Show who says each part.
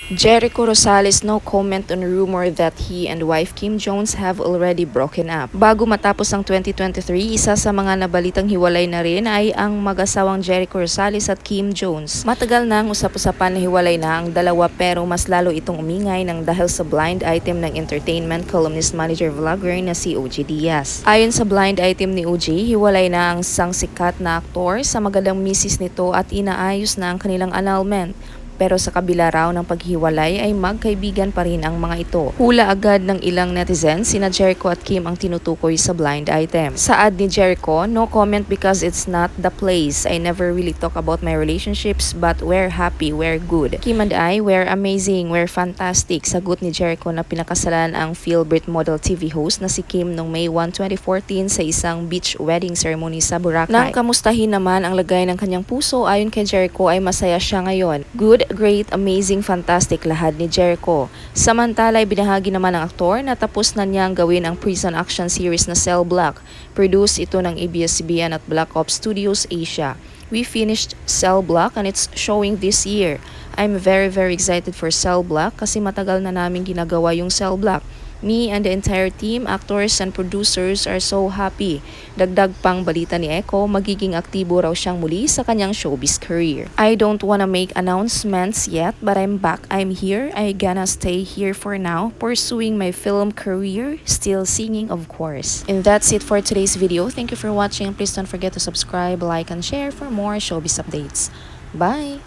Speaker 1: Jericho Rosales no comment on rumor that he and wife Kim Jones have already broken up. Bago matapos ang 2023, isa sa mga nabalitang hiwalay na rin ay ang mag-asawang Jericho Rosales at Kim Jones. Matagal nang usap-usapan na hiwalay na ang dalawa pero mas lalo itong umingay ng dahil sa blind item ng entertainment columnist manager vlogger na si OG Diaz. Ayon sa blind item ni OG, hiwalay na ang isang sikat na aktor sa magandang misis nito at inaayos na ang kanilang annulment. Pero sa kabila raw ng paghiwalay ay magkaibigan pa rin ang mga ito. Hula agad ng ilang netizens, sina Jericho at Kim ang tinutukoy sa blind item. Sa ad ni Jericho, no comment because it's not the place. I never really talk about my relationships but we're happy, we're good. Kim and I, we're amazing, we're fantastic. Sagot ni Jericho na pinakasalan ang Philbert model TV host na si Kim noong May 1, 2014 sa isang beach wedding ceremony sa Boracay. Nang kamustahin naman ang lagay ng kanyang puso, ayon kay Jericho ay masaya siya ngayon. Good, great, amazing, fantastic lahad ni Jericho. Samantala, binahagi naman ng aktor na tapos na niyang gawin ang prison action series na Cell Block. Produce ito ng ABS-CBN at Black Ops Studios Asia. We finished Cell Block and it's showing this year. I'm very excited for Cell Block kasi matagal na namin ginagawa yung Cell Block. Me and the entire team, actors and producers are so happy. Dagdag pang balita ni Echo, magiging aktibo raw siyang muli sa kanyang showbiz career. I don't wanna make announcements yet, but I'm back. I'm here. I gonna stay here for now, pursuing my film career, still singing of course. And that's it for today's video. Thank you for watching. Please don't forget to subscribe, like, and share for more showbiz updates. Bye!